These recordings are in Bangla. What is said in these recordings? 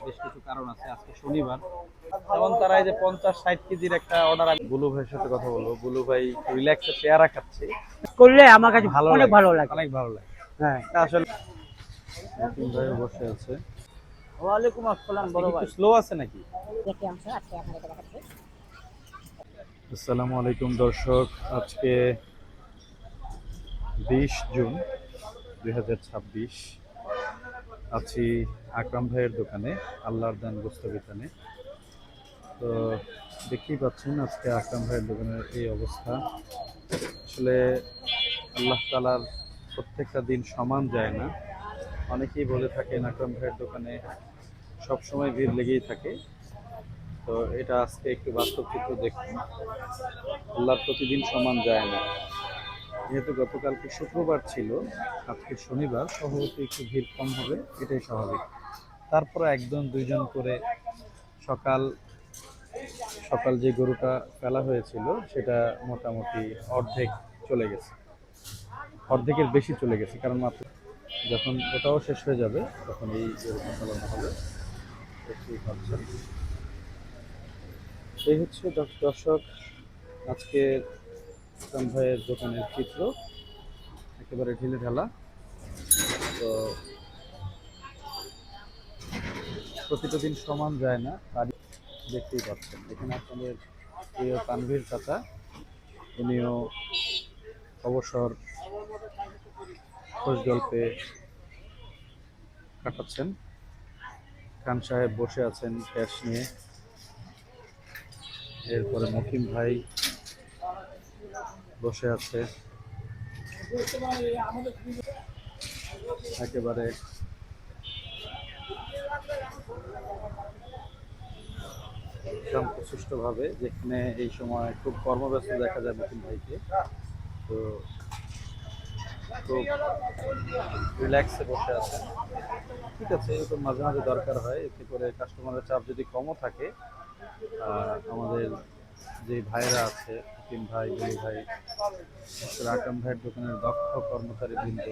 বেশ কিছু কারণ আছে। আজকে শনিবার, যেমন তারা এই যে 50-60 কেজির একটা অর্ডার। বুলু ভাইয়ের সাথে কথা বলবো। বুলু ভাই রিল্যাক্সে পেয়ারা খাচ্ছে, করলে আমার কাছে ভালো অনেক লাগে, ভালো লাগে। অনেক ভালো লাগে। হ্যাঁ। এটা আসলে নতুন ভাই বসে আছে। ওয়ালাইকুম আসসালাম আজকে বড় কি ভাই। একটু স্লো আছে নাকি? একটি অংশ আজকে আপনাদেরকে দেখাচ্ছি। আসসালামু আলাইকুম দর্শক, আজকে 20 জুন 2026। আছি আকরাম ভাইয়ের দোকানে, আল্লাহর দান গোস্ত বিতানে। তো দেখতেই পাচ্ছেন আজকে আকরাম ভাইয়ের দোকানের এই অবস্থা। আসলে আল্লাহ তাআলার প্রত্যেকটা দিন সমান যায় না। অনেকেই বলে থাকেন আকরাম ভাইয়ের দোকানে সবসময় ভিড় লেগেই থাকে। তো এটা আজকে একটু বাস্তব চিত্র দেখুন। আল্লাহর প্রতিদিন সমান যায় না। যেহেতু গতকালকে শুক্রবার ছিল, আজকে শনিবার, স্বভাবত একটু ভিড় কম হবে, এটাই স্বাভাবিক। তারপরে একজন দুইজন করে সকাল সকাল যে গরুটা ফেলা হয়েছিল সেটা মোটামুটি অর্ধেক চলে গেছে, অর্ধেকের বেশি চলে গেছে। কারণ মাত্র যখন ওটাও শেষ হয়ে যাবে তখন এই গরুটা ফেলানো হবে। দেখতেই পাচ্ছেন। এই হচ্ছে দর্শক আজকে ইসলাম ভাইয়ের দোকানের চিত্র, একেবারে ঢিলে ঢালা। তো প্রতিটা দিন সমান যায় না, তারই দেখতেই পাচ্ছেন। এখানে আপনাদের প্রিয় তানভীর চাচা, উনিও অবসর খোঁজ গল্পে কাটাচ্ছেন। খান সাহেব বসে আছেন ক্যাশ নিয়ে। এরপরে মকিম ভাই বসে আছে একেবারে শান্তশিষ্টভাবে, যেখানে এই সময় খুব কর্মব্যস্ত দেখা যায় মকিম ভাইকে। তো খুব রিল্যাক্সে বসে আছেন। ঠিক আছে, এরকম মাঝে মাঝে দরকার হয়, এতে করে কাস্টমারের চাপ যদি কমও থাকে, আমাদের যে ভাইরা আছে, মকিম ভাই, গলি ভাই, আকরাম ভাইয়ের দোকানের দক্ষ কর্মচারী বৃন্দ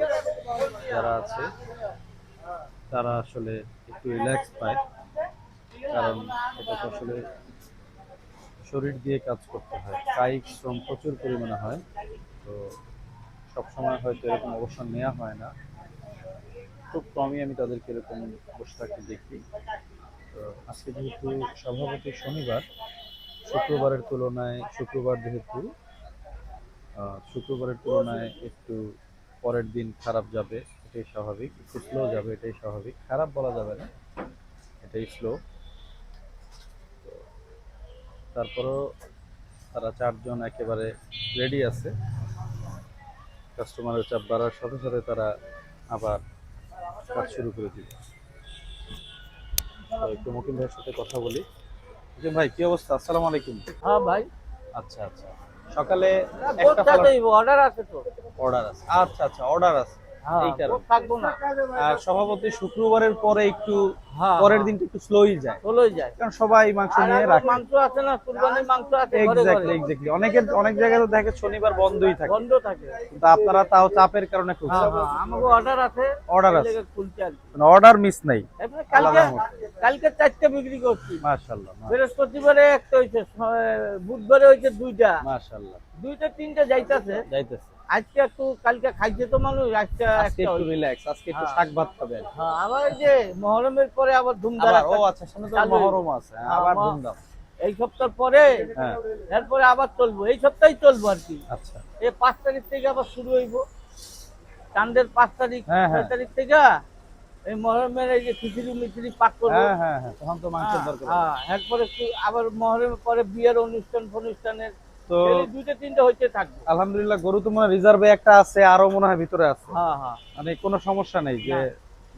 যারা আছে, তারা আসলে একটু রিল্যাক্স পায়। কারণ এটা তো আসলে শরীর দিয়ে কাজ করতে হয়, কায়িক শ্রম প্রচুর পরিমাণে হয়। তো সবসময় হয়তো এরকম অবসর নেওয়া হয় না, খুব কমই আমি তাদেরকে এরকম বসে থাকতে দেখি। তো আজকে যেহেতু সভাপতি শনিবার, শুক্রবারের তুলনায় শুক্রবার যেহেতু শুক্রবারের তুলনায় একটু পরের দিন খারাপ যাবে, এটাই স্বাভাবিক। একটু স্লো যাবে, এটাই স্বাভাবিক। খারাপ বলা যাবে না, এটাই স্লো। তারপরেও তারা চারজন একেবারে রেডি আছে। কাস্টমারের চাপ বাড়ার সাথে সাথে তারা আবার কাজ শুরু করে দিবে। তো একটু মকিম ভাইয়ের সাথে কথা বলি। মকিম ভাই, কি অবস্থা? আসসালামু আলাইকুম। হ্যাঁ ভাই। আচ্ছা আচ্ছা, সকালে বোধ একটা ফল থাকবে, অর্ডার আছে তো। অর্ডার আছে। আচ্ছা আচ্ছা, অর্ডার আছে, হ্যাঁ, এই বোধ কারণে। থাকবো না। আর সভাপতি শুক্রবারের পরে একটু, হ্যাঁ পরের হ্যাঁ, দিনটা একটু স্লোই যায়, চলেই যায়। কারণ সবাই মাংস আর নিয়ে এখন রাখে। মাংস আছে না, কুরবানির মাংস আছে ঘরে ঘরে, এক্স্যাক্টলি এক্স্যাক্টলি, অনেক জায়গায় তো দেখে শনিবার বন্ধই থাকে, বন্ধ থাকে। কিন্তু আপনারা তাও চাপের কারণে হ্যাঁ খুলছেন। হ্যাঁ, আমাকে অর্ডার আছে, অর্ডার এই আছে, লেগে খুলছে আর কি। মানে অর্ডার মিস নাই। এরপরে আল্লাহ কালকে, রহমতে। কালকে 4টে বিক্রি করছি। মাশাআল্লাহ বৃহস্পতিবারে একটা হয়েছে, বুধবারে হয়েছে 2টা, মাশাআল্লাহ। 2টা 3টা যাইতাছে। যাইতেছে। আজকে একটু, কালকে খাইছে তো মানুষ, আজকে আজকে একটা একটু হয়েছে। রিল্যাক্স, আজকে একটু হ্যাঁ শাক ভাত খাবেন। হ্যাঁ, আবার এই যে মহরমের পরে আবার আবার ও ধুমধারাক্কা আচ্ছা, সামনে তো চালু হইব। মহরম আছে, হ্যাঁ, হ্যাঁ, আবার ধুমধাম। এই সপ্তাহ পরে, হ্যাঁ, এরপরে আবার চলবো, এই সপ্তাহে চলবো আর কি। আচ্ছা। এই 5 তারিখ থেকে আবার শুরু হইব, চাঁদের 5 তারিখ হ্যাঁ 6 হ্যাঁ তারিখ থেকে এই মহরমের এই যে খিচুড়ি মিচুড়ি পাক করবো। হ্যাঁ হ্যাঁ হ্যাঁ, তখন তো মাংসের হ্যাঁ দরকার হবে। হ্যাঁ, এরপরে আবার মহরমের পরে বিয়ের অনুষ্ঠান ফনুষ্ঠানের তো এই 2টা 3টা হইতে থাকবে। আলহামদুলিল্লাহ, গরু তো মনে হয় রিজার্ভে একটা আছে, আরো মনে হয় ভিতরে আছে। হ্যাঁ হ্যাঁ, মানে কোনো সমস্যা নেই যে না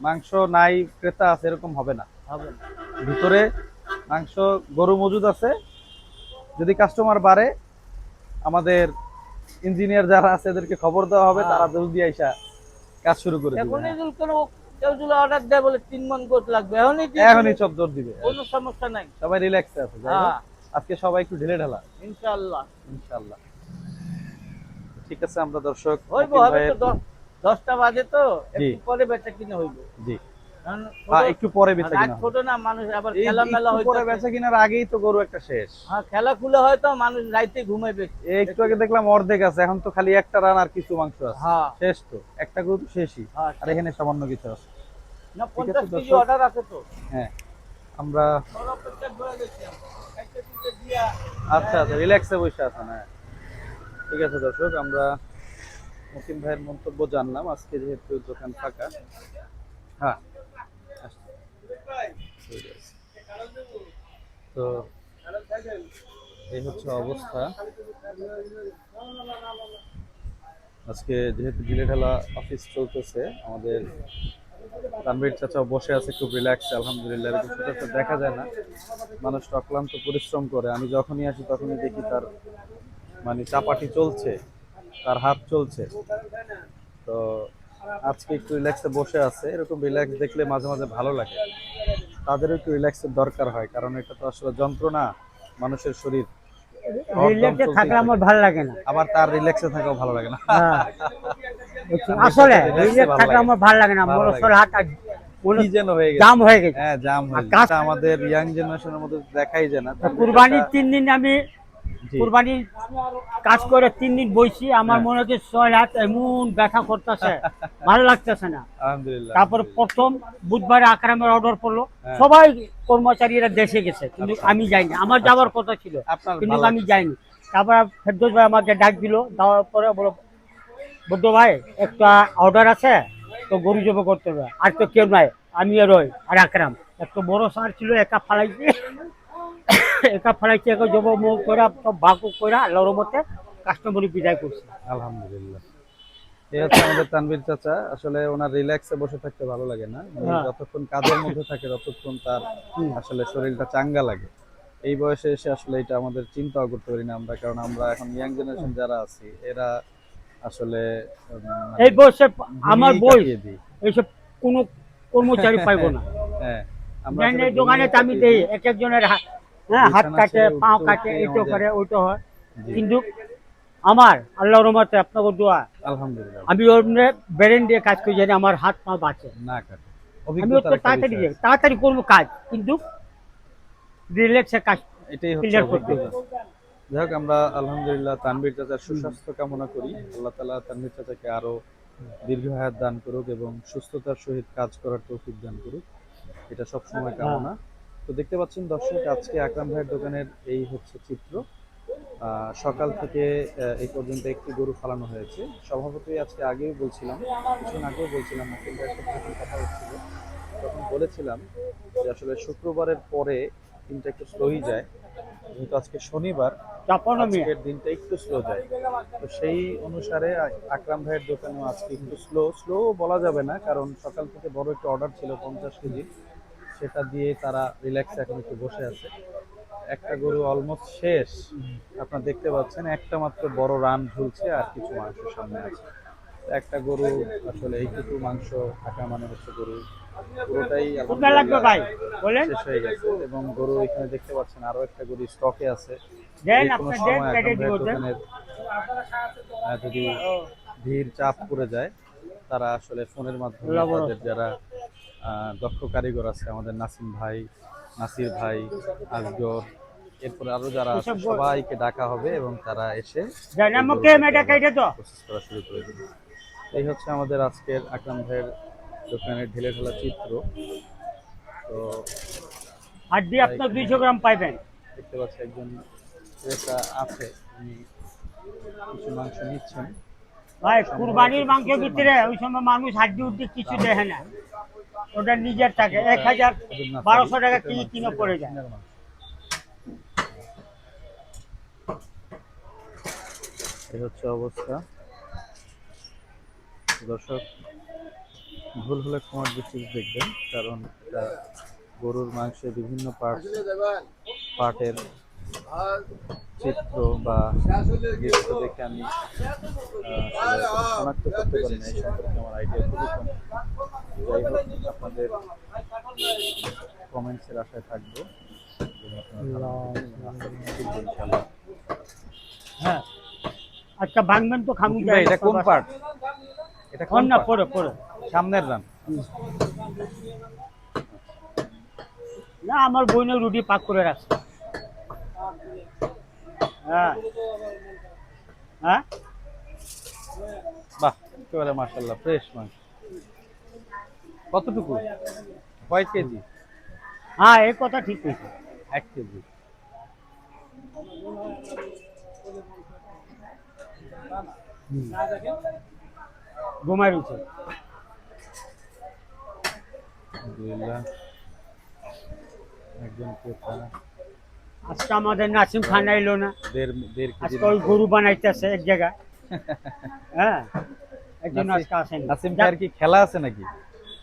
মাংস নাই, ক্রেতা আছে, এরকম হবে না। হবে না। ভিতরে মাংস, গরু মজুদ আছে। যদি কাস্টমার বাড়ে, আমাদের ইঞ্জিনিয়ার যারা আছে এদেরকে খবর দেওয়া হবে, হ্যাঁ, তারা জলদি আইসা কাজ শুরু করে দিবে। এখনই হ্যাঁ, যদি কোনো কেউ যদি অর্ডার দেয় বলে 3 মণ গোছ লাগবে, এখনই দিয়ে দিবে, এখনই চদ্দর দিবে। কোনো সমস্যা নাই। সবাই রিল্যাক্সে আছে। যাই হোক, হ্যাঁ, আজকে সবাই একটু ঢিলে ঢালা, ইনশাআল্লাহ ইনশাআল্লাহ। ঠিক আছে, আমরা দর্শক হইব, মকিম হবে তো। ভাইয়ের। 10টা বাজে তো, জি একটু পরে বেচা কিনে হইব। জি, কারণ একটু পরে বেচা রাত কিনা হবে। ছোট না, মানুষ আবার এই খেলা মেলা একটু পরে হইতে বেচা কিনার আগেই তো গরু একটা শেষ। হ্যাঁ, খেলা খুলে হয়তো মানুষ রাইতে ঘুমাইবে। একটু আগে দেখলাম অর্ধেক আছে, এখন তো খালি একটা রান আর কিছু মাংস আছে। হ্যাঁ শেষ তো, একটা গরু তো শেষই। হ্যাঁ, আর এখানে সামান্য কিছু আছে। না ঠিক আছে 50 কেজি দর্শক, অর্ডার আছে তো। হ্যাঁ আমরা বড় পেটটা ধরে গেছি আমরা। একটা দুটো দিয়া আচ্ছা আচ্ছা রিল্যাক্সে বসে আছেন, হ্যাঁ ঠিক আছে দর্শক, আমরা মতিন ভাইয়ের মন্তব্য জানলাম আজকে যেহেতু দোকান ফাঁকা। হ্যাঁ আসছে, ঠিক আছে। তো এই হচ্ছে অবস্থা আজকে, যেহেতু ঢিলেঢালা অফিস চলতেছে, আমাদের তানভীর চাচাও বসে আছে খুব রিল্যাক্স, আলহামদুলিল্লাহ। এরকম সচরাচর দেখা যায় না, মানুষ অক্লান্ত পরিশ্রম করে। আমি যখনই আসি তখনই দেখি তার মানে চাপাটি চলছে, তার হাত চলছে। তো আজকে একটু রিল্যাক্সে বসে আছে, এরকম রিল্যাক্স দেখলে মাঝে মাঝে ভালো লাগে। তাদেরও একটু রিল্যাক্সের দরকার হয়, কারণ এটা তো আসলে যন্ত্রণা, মানুষের শরীর হরদম রিল্যাক্সে চলতেই থাকলে আমার থাকে। ভালো লাগে না। আবার তার রিল্যাক্সে থাকাও ভালো লাগে না। হ্যাঁ, তানভীর আসলে চাচার relax এ রিল্যাক্স ভালো থাকলে লাগে। আমার ভালো লাগে না, ভালো মোর লাগে। হাত আর কি যেন হয়ে গেছে, জাম হয়ে গেছে। হ্যাঁ জাম হয়ে আর গেছে। কাজ এটা আমাদের ইয়াং জেনারেশনের মধ্যে দেখাই যায় না। তানভীর কুরবানির চাচা- 3 দিন আমি জি, কুরবানির কাজ করে 3 দিন বইছি, আমার হ্যাঁ। মনে হচ্ছে 6 হাত এমন ব্যথা করতেছে, ভালো লাগতেছে না। আলহামদুলিল্লাহ। তারপর প্রথম বুধবারে আকরামের অর্ডার পড়লো, হ্যাঁ। সবাই কর্মচারীরা দেশে গেছে, কিন্তু আচ্ছা। আমি যাইনি, আমার যাওয়ার কথা ছিল আপনার কিন্তু ভালো আমি লাগতেছে। যাইনি। তারপর ফেরদৌস ভাই আমাকে ডাক দিল, দেওয়ার পরে বলো বুদ্ধ ভাই একটা অর্ডার আছে, তো গরু জব করতে হবে, আর তো কেউ নাই, আমি আর ওই আর আকরাম। একটা বড় সার ছিল, একা ফালাইছি, একা জব মুখ করে সব ভাগ করে আল্লাহর মতে কাস্টমারি বিদায় করছি। আলহামদুলিল্লাহ। এই হচ্ছে আমাদের তানভীর চাচা, আসলে ওনার রিল্যাক্সে বসে থাকতে ভালো লাগে না। উনি হ্যাঁ। যতক্ষণ কাজের মধ্যে থাকে ততক্ষণ তার আসলে শরীরটা চাঙ্গা লাগে। এই বয়সে এসে আসলে এটা আমাদের চিন্তাও করতে পারি না আমরা, কারণ আমরা এখন ইয়াং জেনারেশন যারা আছি এরা আসলে এই বয়সে আমার ঘুমিয়েই বয়স কাটিয়ে দিই। এইসব কোনো কর্মচারী পাইবো না। হ্যাঁ, আমরা জানি আসলে এই দোকানে তো আমি ঘুমিয়েই দেই কাটিয়ে দিই। এক একজনের হাত বিছানা কাটে, ছেড়ে পাও উঠতে কাটে, উঠতেই এইটো আমাদের- করে ওইটো হয়, জি, কিন্তু আমার আল্লাহর রহমতে আপনাকে দোয়া, আলহামদুলিল্লাহ। আমি অন্য ব্রেন দিয়ে কাজ করি, জানি আমার হাত পা বাঁচে। না কাটে, আমি অভিজ্ঞতার তো একটা তাড়াতাড়ি বিষয় আছে। তাড়াতাড়ি করবো কাজ, কিন্তু রিল্যাক্সে কাজ এটাই হচ্ছে ক্লিয়ার করতে অভিজ্ঞতা। হবে। যাই হোক, আমরা আলহামদুলিল্লাহ তানভীর চাচার সুস্বাস্থ্য কামনা করি। আল্লাহ তাআলা তানভীর চাচাকে আরো দীর্ঘ হায়াত দান করুক এবং সুস্থতার সহিত কাজ করার তৌফিক দান করুক, এটা সব সময় কামনা। তো দেখতে পাচ্ছেন দর্শক, আজকে আকরাম ভাইয়ের দোকানের এই হচ্ছে চিত্র। সকাল থেকে এই পর্যন্ত একটি গরু ফালানো হয়েছে। স্বভাবতই আজকে আগেও বলছিলাম, কিছুক্ষণ আগেও বলছিলাম, মুকিম ভাইয়ের সাথে যখন কথা হচ্ছিল তখন বলেছিলাম যে আসলে শুক্রবারের পরে দিনটা একটু স্লোই যায়, যেহেতু আজকে শনিবার, চাপানো মেয়ে আজকের দিনটা একটু স্লো যায়। তো সেই অনুসারে আকরাম ভাইয়ের দোকানেও আজকে একটু স্লো বলা যাবে না, কারণ সকাল থেকে বড় একটা অর্ডার ছিল 50 কেজি, সেটা দিয়ে তারা রিল্যাক্সে এখন একটু বসে আছে। একটা গরু অলমোস্ট শেষ, আপনারা দেখতে পাচ্ছেন একটা মাত্র বড় রান ঝুলছে আর কিছু মাংস সামনে আছে। তো একটা গরু আসলে এইটুকু মাংস থাকা মানে হচ্ছে গরু পুরোটাই কোথায় লাগবে ভাই বলেন, শেষ হয়ে গেছে। এবং গরু এখানে দেখতে পাচ্ছেন আরো একটা গরু স্টকে আছে। দেন যে কোনো আপনার দেন, সময় কেটে আকরাম দিব ভাইয়ের দেন। দোকানের যদি ভিড় চাপ পড়ে যায়, তারা আসলে ফোনের মাধ্যমে আল্লাহ বড়। তাদের যারা দক্ষ কারিগর আছে, আমাদের নাসিম ভাই, নাসির ভাই, আজগর, এরপরে আরো যারা আছে এসব সবাইকে ডাকা হবে এবং তারা এসে দেন এই আমাকে গরুটাকে মেয়েটা আবার কেটে তো। প্রসেস করা শুরু করে দেবে। এই হচ্ছে আমাদের আজকের আকরাম ভাইয়ের দোকানের ঢেলে ঢালা চিত্র। তো আর দিয়ে আপনার 200 গ্রাম পাইবেন। দেখতে পাচ্ছি একজন ক্রেতা আছে, উনি কিছু মাংস নিচ্ছেন। ভাই কুরবানির মাংসের ভিতরে ওই সময় মানুষ হাড্ডি উড্ডি কিছু দেখে না, ওটা নিজের থাকে 1000-1200 টাকা কেজি কিনে পড়ে যায়। এই হচ্ছে অবস্থা দর্শক, ভুল হলে ক্ষমার দৃষ্টিতে দেখবেন, কারণ এটা গরুর মাংসের বিভিন্ন পার্টের চিত্র বা দৃশ্য দেখে আমি আসলে শনাক্ত করতে পারি না, এই সম্পর্কে আমার আইডিয়া খুবই কম। যাই হোক, আপনাদের কমেন্টসের আশায় থাকবো এবং আপনারা ভালো থাকবেন, ইনশাআল্লাহ। হ্যাঁ আচ্ছা ভাঙবেন তো খামু মুকিম ভাই, এটা কোন পার্ট? এটা কোন না part? পরে পরে সামনের রান। না, আমার বোনের রুটি পাক করে রাখছে। হ্যাঁ হ্যাঁ। বাহ, একেবারে মাশাআল্লাহ ফ্রেশ মাংস। কতটুকু, কয় কেজি? হ্যাঁ, এই কথা ঠিক হয়েছে। 1 কেজি। ঘুমাই রয়েছে। আলহামদুলিল্লাহ, একজন ক্রেতা আজকে আমাদের নাসিম খান আইলো না, 1.5 কেজি আজকে ওই গরু বানাইতেছে এক জায়গায়। হ্যাঁ, একজন আজকে আসেনি। নাসিম ভাইয়ের কি খেলা আছে নাকি?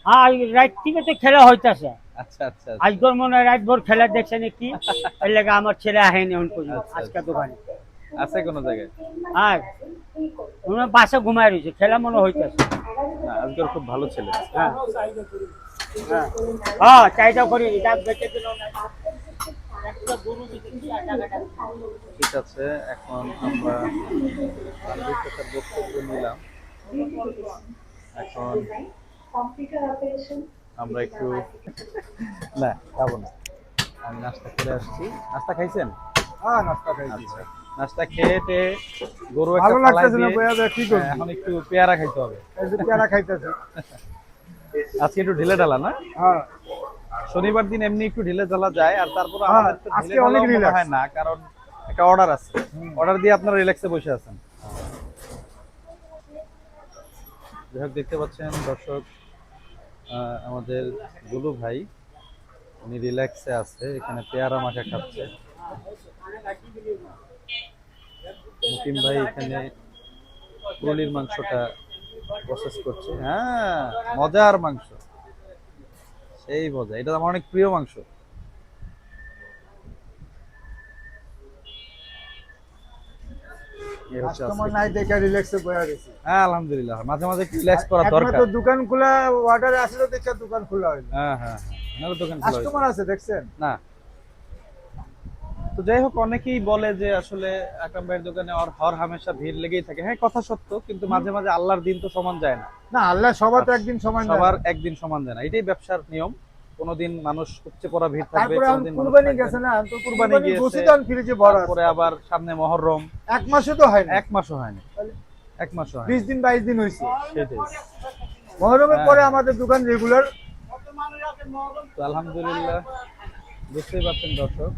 হ্যাঁ, রাত থেকে তো খেলা হইতাছে। আচ্ছা আচ্ছা আজকের মনে হয় রাত ভোর খেলা দেখছে নাকি, এর লেগে আমার ছেলে আহেনি এখন পর্যন্ত আচ্ছা, আজকে আচ্ছা। দোকানে। আছে কোনো জায়গায়? হ্যাঁ, ওনার বাসা ঘুমাই রয়েছে, খেলা মনে হইতেছে। না, আজকের খুব ভালো ছেলে। হ্যাঁ হ্যাঁ হ্যাঁ, চাহিদা করি এটা বেঁচে দিল না। একটা গরু বিক্রি আর টাকাটা। ঠিক আছে, এখন আমরা বিক্রেতার বক্তব্য নিলাম। এখন আমরা একটু না খাবো না, আমি নাস্তা করে আসছি। নাস্তা খাইছেন? হ্যাঁ, নাস্তা খাইছি। আচ্ছা, নাস্তা খেয়ে টেয়ে গরু একটা ভালো ফালাই লাগতেছে না, দিয়ে, বইয়া যায়, কি করবি? এখন একটু পেয়ারা খাইতে হবে। এই যে পেয়ারা খাইতেছে। আজকে একটু ঢিলে ঢালা না? হ্যাঁ, শনিবার দিন এমনি একটু ঢিলে ঢালা যায়, আর তারপরে হ্যাঁ, আমাদের তো আজকে ঢিলে অনেক ঢালাও মনে relax। হয় না, কারণ একটা অর্ডার আছে। অর্ডার দিয়ে আপনারা রিল্যাক্সে বসে আছেন। যাই হোক, দেখতে পাচ্ছেন দর্শক, আমাদের গুলু ভাই উনি রিল্যাক্সে আছে, এখানে পেয়ারা মাখা খাচ্ছে। মুকিম ভাই এখানে পুরুলির মাংসটা প্রসেস করছে। হ্যাঁ, মজার মাংস, সেই মজা, এটা আমার অনেক প্রিয় মাংস। এই হচ্ছে কাস্টমার আজকে। নাই দেখে রিল্যাক্সে বইয়া গেছি। হ্যাঁ, আলহামদুলিল্লাহ, মাঝে মাঝে একটু রিল্যাক্স করা এখন দরকার। তো দোকান খোলা, অর্ডার আসলে দেখে দোকান খোলা হইলো। হ্যাঁ হ্যাঁ, আমারও দোকান খোলা হয়েছে। কাস্টমার আছে দেখছেন? না, তো যাই হোক, অনেকেই বলে যে আসলে আকরাম ভাইয়ের দোকানে হর হামেশা ভিড় লেগেই থাকে। হ্যাঁ, কথা সত্য, কিন্তু মাঝে মাঝে আল্লাহর দিন তো সমান যায় না। না, আল্লাহ সবার তো একদিন সমান যায় না। সবার একদিন সমান যায় না, এটাই ব্যবসার নিয়ম। কোনোদিন মানুষ উপচে পড়া ভিড় থাকবে, তারপরে এখন কোনোদিন মানুষ কুরবানি থাকবে গেছে না। না, তো কুরবানি কুরবানি গিয়েছে, গেছে তো ফ্রিজে ভরা আছে। তারপরে আবার সামনে মহরম, এক মাসও তো হয় না, 1 মাসও হয়নি, 1 মাসও হয়নি। 20 দিন 22 দিন হয়েছে। সেটাই। মহরমের হ্যাঁ। পরে আমাদের দোকান রেগুলার। তো আলহামদুলিল্লাহ, বুঝতেই পারছেন দর্শক,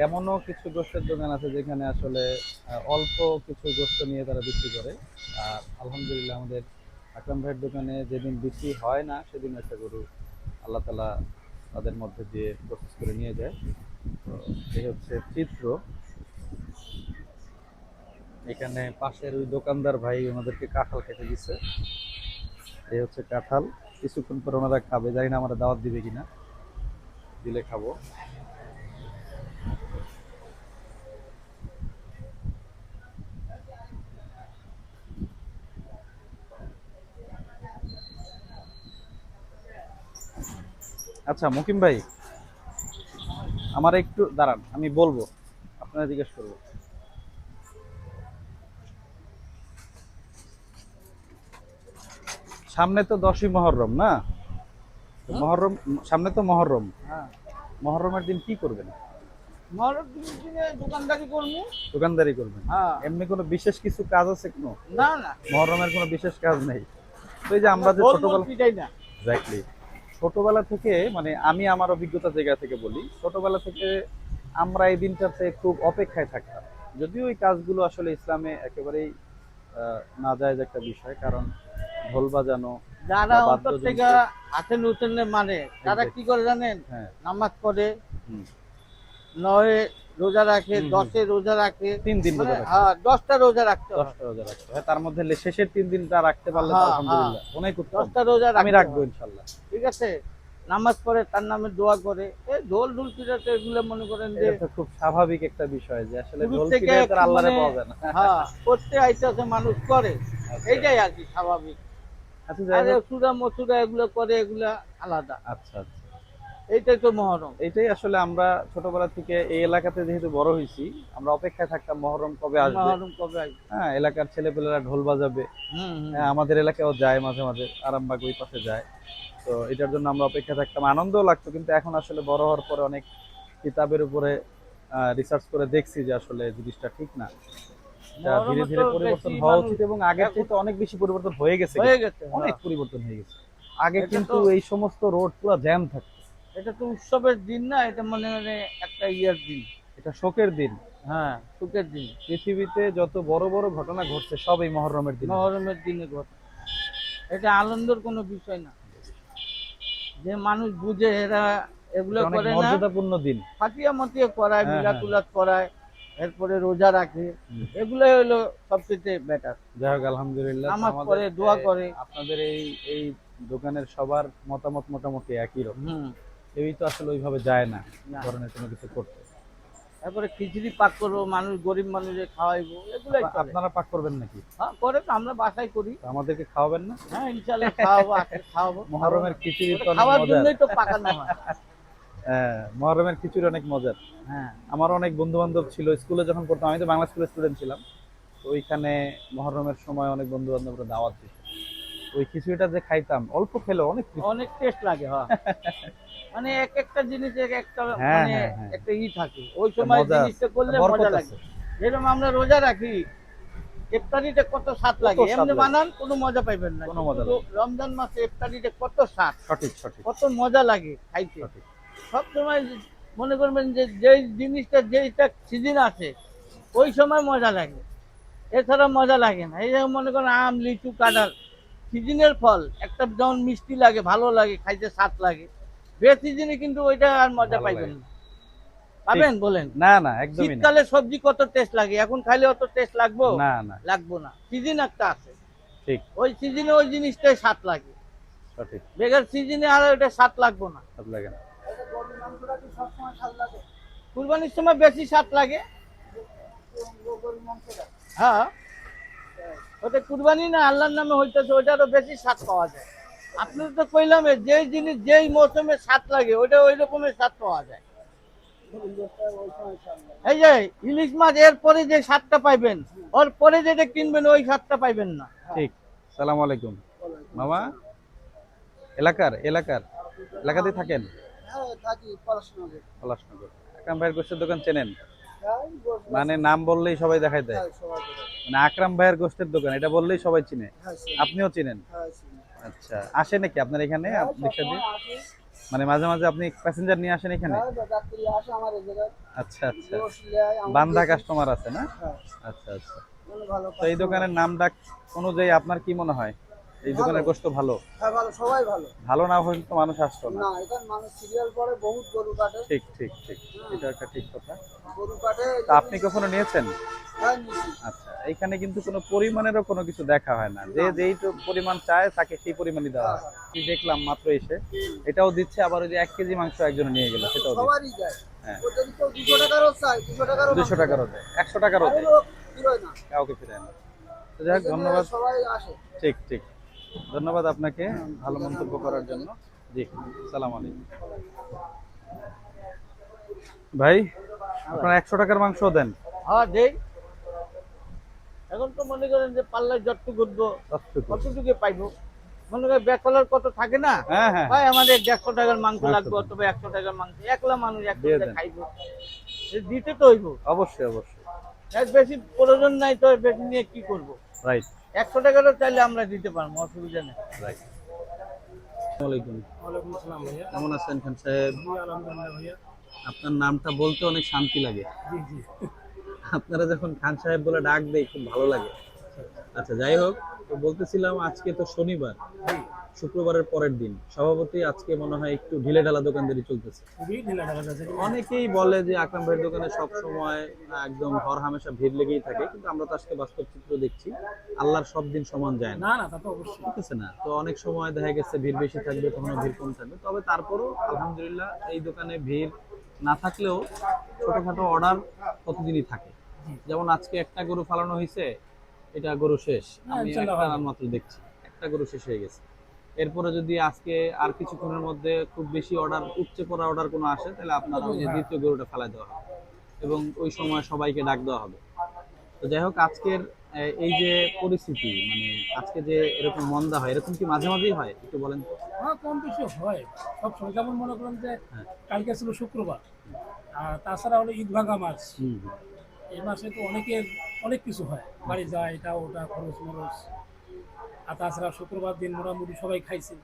এমনও কিছু গোস্তের দোকান আছে যেখানে আসলে অল্প কিছু গোস্ত নিয়ে তারা বিক্রি করে। আর আলহামদুলিল্লাহ, আমাদের আকরাম ভাইয়ের দোকানে যেদিন বিক্রি হয় না সেদিন একটা গরু আল্লাহ তাআলা তাদের মধ্যে দিয়ে প্রসেস করে নিয়ে যায়। তো এই হচ্ছে চিত্র। এখানে পাশের ওই দোকানদার ভাই ওনাদেরকে কাঁঠাল খেতে দিচ্ছে। এই হচ্ছে কাঁঠাল, কিছুক্ষণ পর ওনারা খাবে, জানি না আমরা দাওয়াত দিবে কিনা, দিলে খাবো। আচ্ছা মুকিম ভাই, আমার একটু দাঁড়ান, আমি বলবো, আপনারা জিজ্ঞেস করবো। সামনে তো 10ই মহররম না? তো মহররম, সামনে তো মহররম, হ্যাঁ, মহররমের দিন কি করবেন? মহরম দিনে দোকানদারি করবো। দোকানদারি করবেন? হ্যাঁ, এমনি কোনো বিশেষ কিছু কাজ আছে কোনো? না না, মহররমের কোনো বিশেষ কাজ নেই? তো এই যে আমরা যে ছোটবেলা, পিটাই না। এক্স্যাক্টলি, ছোটবেলা থেকে, মানে আমি আমার অভিজ্ঞতা জায়গা থেকে বলি, ছোটবেলা থেকে আমরা এই দিনটাতে খুব অপেক্ষায় থাকতাম। যদিও এই কাজগুলো আসলে ইসলামে একেবারেই নাজায়েজ একটা বিষয়, কারণ ঢোল বাজানো, যারা বা অন্তর বাদ্যযন্ত্র, থেকে হাতেন উঠেন মানে তারা কি করে জানেন? হ্যাঁ, নামাজ পড়ে, হুম, 9 রোজা রাখে, হুম, 10 রোজা রাখে, 3 দিন রোজা মানে রাখে। হ্যাঁ 10টা রোজা রাখতে হবে। 10টা রোজা রাখতে হয়, তার মধ্যে শেষের 3 দিনটা রাখতে পারলে তো হ্যাঁ, আলহামদুলিল্লাহ অনেক উত্তম। 10টা রোজা আমি রাখতে রাখবো হবে। ইনশাল্লাহ। ঠিক আছে, নামাজ পড়ে তার নামে দোয়া করে, এই ঢোল ঢুল পিটাতে এগুলো মনে করেন যে এটা তো খুব স্বাভাবিক একটা বিষয় যে আসলে শুরু ঢোল থেকে পিটাতে আল্লাহরে মানে পাওয়া যায় না। হ্যাঁ করতে আইতেছে, মানুষ করে, এইটাই আর কি স্বাভাবিক। আচ্ছা যাই আর হোক, সুরা মসুরা এগুলো করে, এগুলা আলাদা। আচ্ছা আচ্ছা, এইটাই তো মহরম। এটাই আসলে আমরা ছোটবেলা থেকে এই এলাকাতে যেহেতু বড় হয়েছি, আমরা অপেক্ষায় থাকতাম মহরম কবে আসবে। মহরম কবে আসবে? হ্যাঁ, এলাকার ছেলেপেলেরা ঢোল বাজাবে। হুম হুম। হ্যাঁ, আমাদের এলাকায়ও যায় মাঝে মাঝে, আরামবাগ ওই পাশে যায়। তো এটার জন্য আমরা অপেক্ষা থাকতাম, আনন্দও লাগতো। কিন্তু এখন আসলে বড় হওয়ার পরে অনেক কিতাবের উপরে রিসার্চ করে দেখছি যে আসলে জিনিসটা ঠিক না। এটা ধীরে মহরমে ধীরে তো পরিবর্তন বেশি হওয়া মানুষ উচিত, এবং আগের থেকে অনেক বেশি পরিবর্তন হয়ে গেছে। হয়ে গেছে। অনেক হ্যাঁ। পরিবর্তন হয়ে গেছে। আগে এটা কিন্তু তো এই সমস্ত রোড পুরো জ্যাম থাকতো। এটা তো উৎসবের দিন না, এটা মনে মানে একটা ইয়ার দিন। এটা শোকের দিন। হ্যাঁ, সুখের দিন। পৃথিবীতে যত বড় বড় ঘটনা ঘটছে সব এই মহরমের দিনে। মহরমের দিনে ঘটে। এটা আনন্দের কোনো বিষয় না। যে মানুষ বুঝে এরা এগুলো এটা অনেক করে না, মর্যাদাপূর্ণ দিন। ফাটিয়া মাটিয়া করায়, হ্যাঁ, হ্যাঁ। মিলাকুলাত করায়, এরপরে রোজা রাখে, হুম। এগুলোই হলো সবচেয়ে বেটার। যাই হোক, আলহামদুলিল্লাহ। তো নামাজ আমাদের পড়ে, দোয়া করে। আপনাদের এই এই দোকানের সবার মতামত মোটামুটি একই রকম। হুম। কেউই তো আসলে ওইভাবে যায় না না। ধরনের কোনো কিছু করতে। তারপরে খিচুড়ি পাক করবো, মানুষ গরিব মানুষের খাওয়াইবো, এগুলাই চলে। আপনারা পাক করবেন নাকি? হ্যাঁ, করে তো, আমরা বাসায় করি। তো আমাদেরকে খাওয়াবেন না? হ্যাঁ, ইনশাল্লাহ খাওয়াবো, আজকে খাওয়াবো। মহরমের খিচুড়ি তো ওটা অনেক খাওয়ার মজার। জন্যই তো পাকানো হয়। হ্যাঁ, মহরমের খিচুড়ি অনেক মজার। হ্যাঁ। আমার অনেক বন্ধু বান্ধব ছিল স্কুলে যখন পড়তাম, আমি তো বাংলা স্কুলের স্টুডেন্ট ছিলাম। তো ওইখানে মহরমের সময় অনেক বন্ধু বান্ধবরা দাওয়াত দিত। ওই খিচুড়িটা যে খাইতাম, অল্প খেলেও অনেক তৃপ্তি। অনেক টেস্ট লাগে। হ্যাঁ, মানে এক একটা জিনিসের একটা হ্যাঁ, মানে হ্যাঁ, হ্যাঁ। একটা থাকে ওই সময় মজা আছে, জিনিসটা করলে বরকত মজা আছে। লাগে। যেরকম আমরা রোজা রাখি, ইফতারিতে কত স্বাদ লাগে, স্বাদ এমনি লাগে। বানান কোনো মজা পাইবেন না। কোনো মজা কিন্তু রমজান মাসে ইফতারিতে কত স্বাদ, সঠিক, সঠিক, কত মজা লাগে খাইতে। সঠিক। সব সময় মনে করবেন যে যেই জিনিসটা যেইটা সিজন আছে ওই সময় মজা লাগে, এছাড়া মজা লাগে না। এই যেমন মনে করেন আম, লিচু, কাঁঠাল, সিজনের ফল, একটা যেমন মিষ্টি লাগে, ভালো লাগে, খাইতে স্বাদ লাগে। বে সিজনে কিন্তু ওইটা আর মজা ভালো পাইবেন লাগে। না। পাবেন বলেন? না, না, একদমই না। শীতকালে সবজি কত টেস্ট লাগে, এখন খাইলে অত টেস্ট লাগবো? না, না, লাগবো না। সিজন একটা আছে, ঠিক, ওই সিজনে ওই জিনিসটাই স্বাদ লাগে। সঠিক। বেগার সিজনে আর ওইটা স্বাদ লাগবো না। স্বাদ লাগে না। কুরবানির সময় বেশি স্বাদ লাগে। হ্যাঁ, ওটা কুরবানি না, আল্লাহর নামে হইতেছে, ওইটারও বেশি স্বাদ পাওয়া যায়। আপনি তো কইলাম যেই জিনিস যেই মৌসুমে স্বাদ লাগে ওইটা ওই রকমের স্বাদ পাওয়া যায়। এই যে ইলিশ মাছ, এর পরে যে স্বাদটা পাইবেন, ওর পরে যেটা কিনবেন ওই স্বাদটা পাইবেন না। ঠিক। সালাম আলাইকুম মামা। এলাকাতে থাকেন? পলাশনগর। আকরাম ভাইয়ের গোষ্ঠের দোকান চেনেন? মানে নাম বললেই সবাই দেখাই দেয়। মানে আকরাম ভাইয়ের গোষ্ঠের দোকান এটা বললেই সবাই চিনে। আপনিও চিনেন? আচ্ছা, আসে নাকি আপনার এখানে রিক্সা দিয়ে? মানে মাঝে মাঝে আপনি প্যাসেঞ্জার নিয়ে আসেন এখানে? আচ্ছা, আচ্ছা। বান্ধা কাস্টমার আছে না? আচ্ছা, আচ্ছা। তো এই দোকানের নাম ডাক অনুযায়ী আপনার কি মনে হয় এই দোকানের গোশত ভালো? হ্যাঁ, ভালো, সবাই ভালো। ভালো না হলে তো মানুষ আসতো না। না, এখানে মানুষ সিরিয়াল পরে বহুত গরু কাটে। ঠিক, ঠিক, ঠিক। এটা একটা ঠিক কথা। গরু কাটে। তা আপনি কখনো নিয়েছেন? হ্যাঁ, নিছি। আচ্ছা, এখানে কিন্তু কোনো পরিমাণেরও কোনো কিছু দেখা হয় না, যে যেই পরিমাণ চায় তাকে সেই পরিমাণই দেওয়া হয়। আমি দেখলাম মাত্র এসে এটাও দিচ্ছে, আবার ওই যে 1 কেজি মাংস একজন নিয়ে গেল সেটাও দিচ্ছে। সবারই যায়। হ্যাঁ, ও যদি কেউ 200 টাকারও চায়, 200 টাকারও 200 টাকারও দেয়, 100 টাকারও দেয়, তাহলেও ফিরোয় না। কাউকে ফিরায় না। তো যাই হোক, এখানে ধন্যবাদ। সবাই আসে। ঠিক, ঠিক। ধন্যবাদ আপনাকে ভালো মন্তব্য করার জন্য। জি, সালাম আলাইকুম। ভাই, আপনারা 100 টাকার মাংস দেন? হ্যাঁ, দেই। এখন তো মনে করেন যে পাল্লায় যতটুকু ঘুরবো কতটুকু? কতটুকু পাইবো। মনে করেন ব্যাকলার কত থাকে না, হ্যাঁ, হ্যাঁ, ভাই আমাদের 150 টাকার মাংস মাংস লাগবে, দেন। অথবা 100 টাকার মাংস, একলা মানুষ দিয়ে একলা দেন। খাইবো, এ দিতে তো হইব। অবশ্যই, অবশ্যই। এর বেশি প্রয়োজন নাই তো, এর বেশি নিয়ে কি করব? রাইট, 100 টাকারও চাইলে আমরা দিতে পারবো, অসুবিধা নেই। রাইট। আসসালামু আলাইকুম। ওয়ালাইকুম আসসালাম ভাইয়া। কেমন আছেন খান সাহেব? জি, আলহামদুলিল্লাহ ভাইয়া। আপনার নামটা বলতে অনেক শান্তি লাগে। জি, জি। আপনারা যখন খান সাহেব বলে ডাক দেয় খুব ভালো লাগে। আচ্ছা, যাই হোক, তো বলতেছিলাম আজকে তো শনিবার, শুক্রবারের পরের দিন, সভাপতি আজকে মনে হয় একটু ঢিলেঢালা দোকানদারি চলতেছে। খুবই ঢিলাঢালা আছে। অনেকেই বলে যে আকরাম ভাইয়ের দোকানে সব সময় একদম হর হামেশা ভিড় লেগেই থাকে, কিন্তু আমরা তো আজকে বাস্তব চিত্র দেখছি, আল্লাহর সব দিন সমান যায় না, না, না, তা তো অবশ্যই। ঠিক আছে না? তো অনেক সময় দেখা গেছে ভিড় বেশি থাকবে, কখনো ভিড় কম থাকবে, তবে তারপরও আলহামদুলিল্লাহ এই দোকানে ভিড় না থাকলেও ছোটখাটো অর্ডার প্রতিদিনই থাকে। যেমন আজকে একটা গরু ফালানো হয়েছে, এটা গরু শেষ, আমি ইনশাআল্লাহ একটা ভালো। মাত্র দেখছি, একটা গরু শেষ হয়ে গেছে। এরপরে যদি আজকে আর কিছুক্ষণের মধ্যে খুব বেশি অর্ডার, উপচে পড়া অর্ডার কোনো আসে, তাহলে আপনারা ওই যে দ্বিতীয় গরুটা ফেলা দেওয়া হবে এবং ওই সময় সবাইকে ডাক দেওয়া হবে। তো যাই হোক, আজকের এই যে পরিস্থিতি, মানে আজকে যে এরকম মন্দা হয়, এরকম কি মাঝে মাঝেই হয় একটু বলেন তো? হ্যাঁ, কম বেশি হয় সব সময়। যেমন মনে করেন যে হ্যাঁ। কালকে ছিল শুক্রবার, আর তাছাড়া হলো ঈদ ভাঙা মাস। হুম। এই মাসে তো অনেকের অনেক কিছু হয়, বাড়ি যায়, এটা ওটা খরচ মরচ। আর তাছাড়া শুক্রবার দিন মোটামুটি সবাই খাইছে,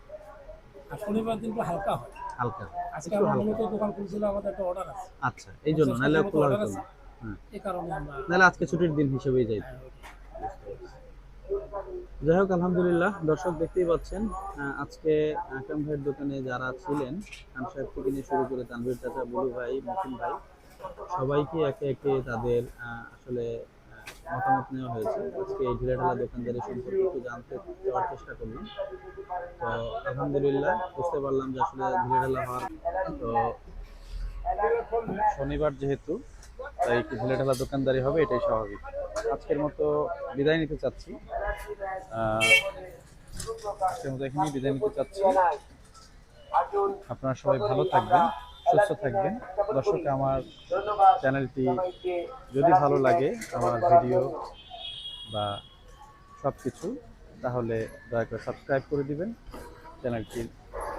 আর শনিবার দিন তো হালকা হয়। হালকা, আজকে একটু আমরা হালকা। মূলত দোকান খুলছিলাম, আমাদের একটা অর্ডার আছে। আচ্ছা, এই জন্য, নাহলে খোলা অর্ডার হতো আছে, না। হ্যাঁ, এই কারণে আমরা নাহলে আজকে ছুটির দিন হিসেবেই যাই। যাই হোক, আলহামদুলিল্লাহ, দর্শক দেখতেই পাচ্ছেন আজকে আকরাম ভাইয়ের দোকানে যারা ছিলেন, খান সাহেব থেকে নিয়ে শুরু করে তানভীর চাচা, বুলু ভাই, মতিন ভাই, সবাইকে একে একে তাদের আসলে মতামত নেওয়া হয়েছে। আজকে এই ঢিলেঢালা দোকানদারি সম্পর্কে একটু জানতে চাওয়ার চেষ্টা করলাম। তো আলহামদুলিল্লাহ বুঝতে পারলাম যে আসলে ঢিলেঢালা হওয়ার, তো শনিবার যেহেতু, তাই একটু ঢিলেঢালা দোকানদারি হবে, এটাই স্বাভাবিক। আজকের মতো বিদায় নিতে চাচ্ছি, আজকের মতো এখানেই বিদায় নিতে চাচ্ছি। আপনারা সবাই ভালো থাকবেন, সুস্থ থাকবেন। দর্শক, আমার চ্যানেলটি যদি ভালো লাগে, আমার ভিডিও বা সব কিছু, তাহলে দয়া করে সাবস্ক্রাইব করে দিবেন, চ্যানেলটি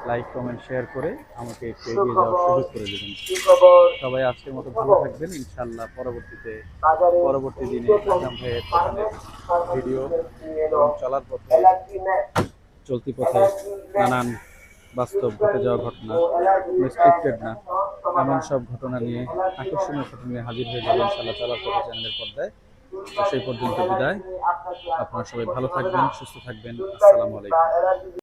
লাইক কমেন্ট শেয়ার করে আমাকে একটু এগিয়ে যাওয়ার সুযোগ করে দেবেন। সবাই আজকের মতো ভালো থাকবেন। ইনশাআল্লাহ পরবর্তী দিনে আকরাম ভাইয়ের দোকানের ভিডিও এবং চলার পথে, চলতি পথে নানান বাস্তব ঘটে যাওয়া ঘটনা, স্ক্রিপ্টেড না, এমন সব ঘটনা নিয়ে, আকর্ষণীয় ঘটনা নিয়ে হাজির হয়ে যাবেন ইনশাআল্লাহ চলার পথে চ্যানেলের পর্দায়। তো সেই পর্যন্ত বিদায়। আপনারা সবাই ভালো থাকবেন, সুস্থ থাকবেন। আসসালামু আলাইকুম।